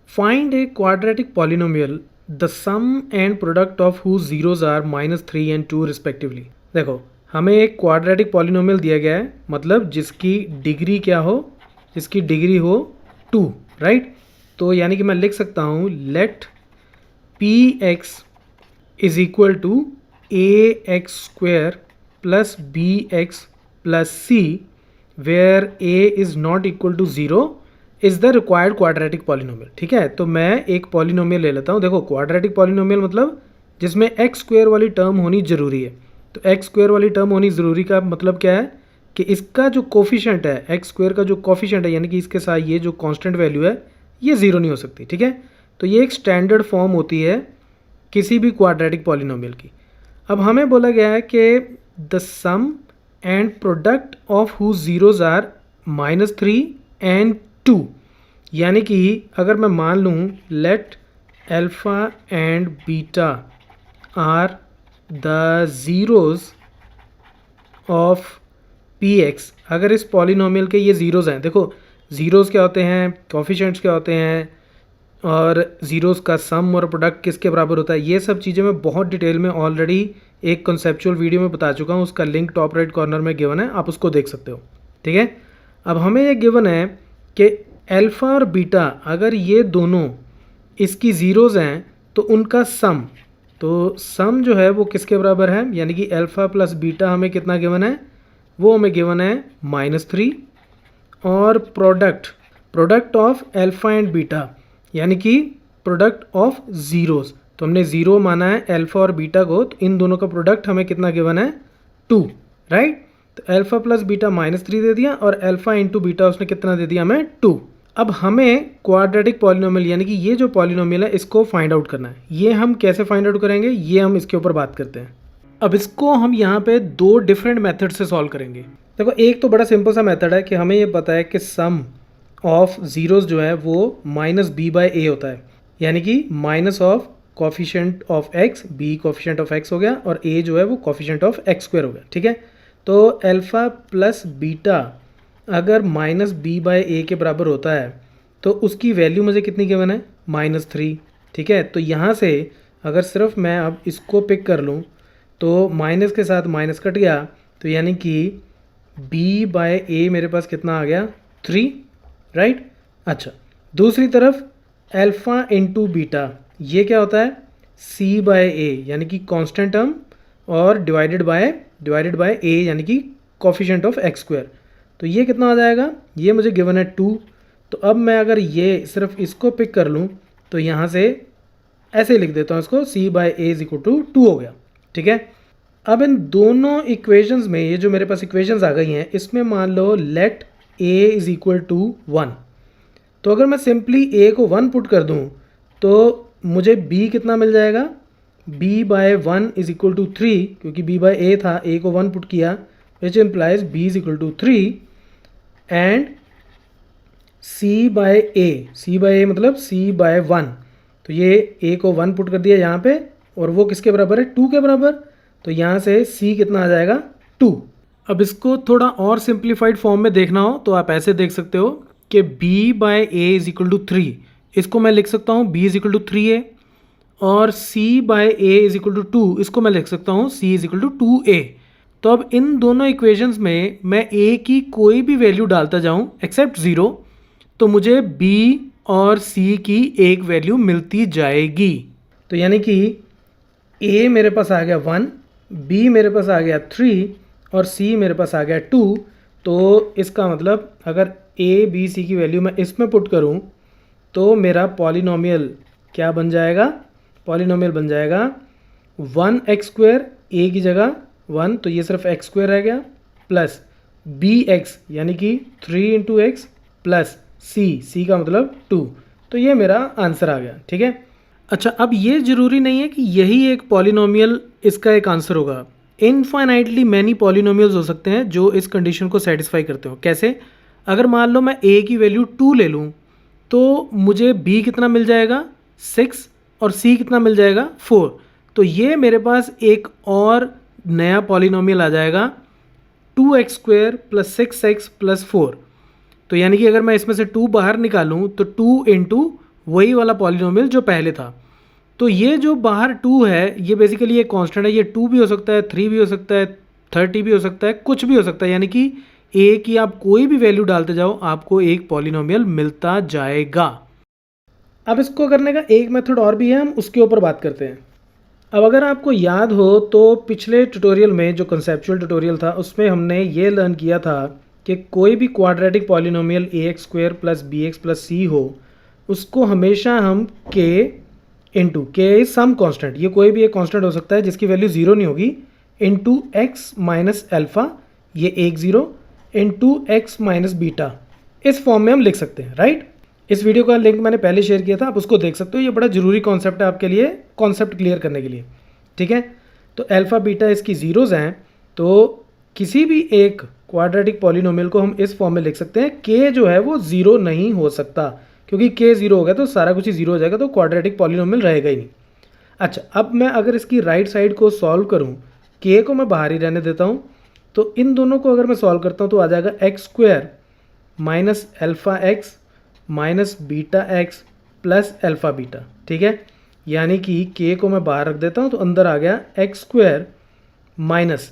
Find a quadratic polynomial the sum and product of whose zeros are -3 and 2 respectively. देखो हमें एक quadratic polynomial दिया गया है, मतलब जिसकी डिग्री क्या हो, जिसकी डिग्री हो 2, राइट। तो यानी कि मैं लिख सकता हूँ let P X is equal to A X square plus B X plus C where A is not equal to zero is the required quadratic polynomial. ठीक है, तो मैं एक पॉलिनोमियल ले लेता हूँ। देखो क्वाड्रेटिक पॉलिनोमियल मतलब जिसमें एक्स स्क्वेयर वाली टर्म होनी ज़रूरी है। तो एक्स स्क्वेयर वाली टर्म होनी ज़रूरी का मतलब क्या है कि इसका जो कोफिशेंट है, एक्स स्क्वेयर का जो कोफिशेंट है, यानी कि इसके साथ ये जो कांस्टेंट वैल्यू है ये ज़ीरो नहीं हो सकती। ठीक है, तो ये एक स्टैंडर्ड फॉर्म होती है किसी भी क्वाड्रेटिक पॉलिनोमियल की। अब हमें बोला गया है कि the sum and product of whose zeros are -3 and 2, यानी कि अगर मैं मान लूँ let alpha and beta are the zeros of P X, अगर इस पॉलिनोमियल के ये ज़ीरोज़ हैं। देखो ज़ीरोज़ क्या होते हैं, कोफिशिएंट्स क्या होते हैं, और ज़ीरोज़ का सम और प्रोडक्ट किसके बराबर होता है, ये सब चीज़ें मैं बहुत डिटेल में ऑलरेडी एक कंसेप्चुअल वीडियो में बता चुका हूँ। उसका लिंक टॉप राइट कॉर्नर में गिवन है, आप उसको देख सकते हो। ठीक है, अब हमें ये गिवन है कि अल्फ़ा और बीटा अगर ये दोनों इसकी ज़ीरोज़ हैं तो उनका सम, तो सम जो है वो किसके बराबर है, यानी कि अल्फ़ा प्लस बीटा हमें कितना गिवन है, वो हमें गिवन है -3, और product of alpha and beta यानी कि प्रोडक्ट ऑफ ज़ीरोज़, तो हमने ज़ीरो माना है अल्फ़ा और बीटा को, तो इन दोनों का प्रोडक्ट हमें कितना गिवन है 2, राइट। तो अल्फ़ा प्लस बीटा -3 दे दिया और अल्फ़ा इंटू बीटा उसने कितना दे दिया हमें 2। अब हमें क्वाड्रेटिक पॉलिनोमियल यानी कि ये जो पॉलिनोमियल है इसको फाइंड आउट करना है। ये हम कैसे फाइंड आउट करेंगे, ये हम इसके ऊपर बात करते हैं। अब इसको हम यहाँ पे 2 डिफरेंट मेथड से सॉल्व करेंगे। देखो एक तो बड़ा सिंपल सा मेथड है कि हमें ये पता है कि सम ऑफ ज़ीरोज़ जो है वो -b/a होता है, यानी कि minus of coefficient of x, b coefficient of x हो गया, और a जो है वो कोफिशिएंट ऑफ x स्क्वायर हो गया। ठीक है, तो अल्फ़ा प्लस बीटा अगर -b/a के बराबर होता है तो उसकी वैल्यू मुझे कितनी गिवन है, -3। ठीक है, तो यहाँ से अगर सिर्फ मैं अब इसको पिक कर लूँ तो माइनस के साथ माइनस कट गया, तो यानी कि b/a मेरे पास कितना आ गया 3, राइट। अच्छा, दूसरी तरफ अल्फ़ा इंटू बीटा ये क्या होता है c/a यानी कि कांस्टेंट टर्म, और डिवाइडेड बाय a यानी कि कोफिशिएंट ऑफ x स्क्वायर, तो ये कितना आ जाएगा, ये मुझे गिवन है 2। तो अब मैं अगर ये सिर्फ इसको पिक कर लूँ तो यहाँ से ऐसे लिख देता हूँ इसको, c/a इज इक्वल टू 2 हो गया। ठीक है, अब इन दोनों इक्वेशंस में ये जो मेरे पास इक्वेशंस आ गई हैं इसमें मान लो let a is equal to 1, तो अगर मैं सिंपली a को 1 पुट कर दूं तो मुझे b कितना मिल जाएगा, b/1 इज इक्वल टू 3, क्योंकि b/a था, a को 1 पुट किया, which implies b is equal to 3, and c/a मतलब c/1, तो ये a को 1 पुट कर दिया यहाँ पे, और वो किसके बराबर है 2 के बराबर, तो यहाँ से c कितना आ जाएगा 2। अब इसको थोड़ा और सिंप्लीफाइड फॉर्म में देखना हो तो आप ऐसे देख सकते हो कि b/a इज इक्वल टू 3, इसको मैं लिख सकता हूँ b is equal to 3a, और c/a इज इक्वल टू 2 इसको मैं लिख सकता हूँ c is equal to 2a। तो अब इन दोनों इक्वेशंस में मैं a की कोई भी वैल्यू डालता जाऊँ एक्सेप्ट 0, तो मुझे b और c की एक वैल्यू मिलती जाएगी। तो यानी कि a मेरे पास आ गया 1, b मेरे पास आ गया 3, और c मेरे पास आ गया 2। तो इसका मतलब अगर a b c की वैल्यू मैं इसमें पुट करूं तो मेरा पॉलिनोमियल क्या बन जाएगा, पॉलिनोमियल बन जाएगा 1x स्क्वायर, a की जगह 1, तो ये सिर्फ x स्क्वायर रह गया, प्लस bx यानी कि 3 इंटू एक्स, प्लस c का मतलब 2, तो ये मेरा आंसर आ गया। ठीक है, अच्छा अब ये ज़रूरी नहीं है कि यही एक पॉलिनोमियल इसका एक आंसर होगा। इनफाइनाइटली मैनी पॉलिनोमियल्स हो सकते हैं जो इस कंडीशन को सेटिस्फाई करते हो। कैसे, अगर मान लो मैं a की वैल्यू 2 ले लूँ तो मुझे b कितना मिल जाएगा 6, और c कितना मिल जाएगा 4, तो ये मेरे पास एक और नया पॉलिनोमियल आ जाएगा 2x square plus 6x plus 4। तो यानी कि अगर मैं इसमें से 2 बाहर निकालूं तो 2 इंटू वही वाला पॉलिनोमियल जो पहले था। तो ये जो बाहर 2 है ये बेसिकली एक कांस्टेंट है, ये 2 भी हो सकता है, 3 भी हो सकता है, 30 भी हो सकता है, कुछ भी हो सकता है, यानी कि ए की आप कोई भी वैल्यू डालते जाओ आपको एक पॉलिनोमियल मिलता जाएगा। अब इसको करने का एक मेथड और भी है, हम उसके ऊपर बात करते हैं। अब अगर आपको याद हो तो पिछले ट्यूटोरियल में जो कंसेप्चुअल ट्यूटोरियल था उसमें हमने ये लर्न किया था कि कोई भी quadratic polynomial ax² plus bx plus C हो उसको हमेशा हम k into K is some constant, ये कोई भी एक कॉन्स्टेंट हो सकता है जिसकी वैल्यू जीरो नहीं होगी, इंटू एक्स माइनस एल्फा, ये एक zero, into x minus beta, इस फॉर्म में हम लिख सकते हैं, राइट। इस वीडियो का लिंक मैंने पहले शेयर किया था, आप उसको देख सकते हो, ये बड़ा ज़रूरी कॉन्सेप्ट है आपके लिए, कॉन्सेप्ट क्लियर करने के लिए, ठीक है। तो अल्फ़ा बीटा इसकी ज़ीरोज़ हैं, तो किसी भी एक क्वाड्रेटिक पॉलिनोमियल को हम इस फॉर्म में लिख सकते हैं, के जो है वो ज़ीरो नहीं हो सकता, क्योंकि के ज़ीरो हो गया तो सारा कुछ ही ज़ीरो हो जाएगा, तो क्वाड्रेटिक पॉलिनोमियल रहेगा ही नहीं। अच्छा, अब मैं अगर इसकी राइट साइड को सॉल्व करूँ, के को मैं बाहर ही रहने देता हूँ, तो इन दोनों को अगर मैं सॉल्व करता हूँ तो आ जाएगा x² minus alpha x minus beta x plus alpha beta, ठीक है। यानी कि के को मैं बाहर रख देता हूँ तो अंदर आ गया x² माइनस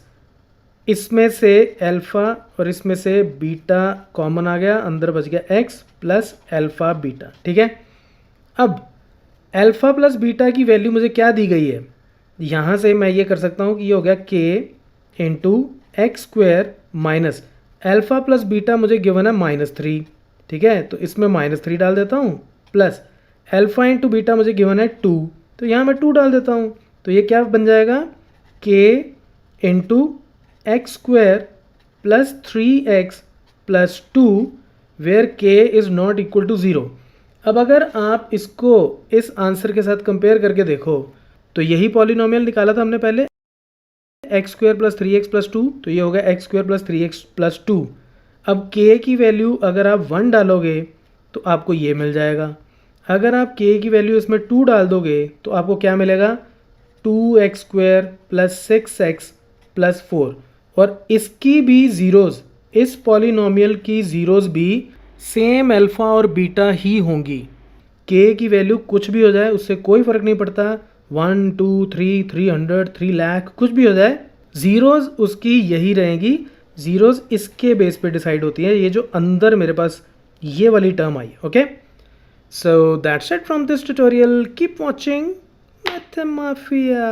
इसमें से एल्फ़ा और इसमें से बीटा कॉमन आ गया, अंदर बच गया x प्लस एल्फ़ा बीटा, ठीक है। अब एल्फ़ा प्लस बीटा की वैल्यू मुझे क्या दी गई है, यहाँ से मैं ये कर सकता हूँ कि ये हो गया k into x² minus alpha plus beta मुझे गिवन है -3, ठीक है। तो इसमें -3 डाल देता हूँ, प्लस एल्फ़ा इंटू बीटा मुझे गिवन है 2, तो यहाँ मैं 2 डाल देता हूँ, तो ये क्या बन जाएगा k into x² plus 3x plus 2 where k is not equal to 0। अब अगर आप इसको इस आंसर के साथ कंपेयर करके देखो तो यही पॉलिनोमियल निकाला था हमने पहले, x² प्लस 3x प्लस 2, तो ये हो गया x² प्लस 3x प्लस 2। अब k की वैल्यू अगर आप 1 डालोगे तो आपको ये मिल जाएगा, अगर आप k की वैल्यू इसमें 2 डाल दोगे तो आपको क्या मिलेगा 2x² प्लस 6x प्लस 4, और इसकी भी ज़ीरोज़, इस पॉलिनोमियल की ज़ीरोज़ भी सेम अल्फ़ा और बीटा ही होंगी। k की वैल्यू कुछ भी हो जाए उससे कोई फ़र्क नहीं पड़ता, 1 2 3 300 3 लाख कुछ भी हो जाए, ज़ीरोज़ उसकी यही रहेंगी। ज़ीरोज़ इसके बेस पे डिसाइड होती है, ये जो अंदर मेरे पास ये वाली टर्म आई, okay. So that's it from this tutorial, keep watching मैथमाफिया।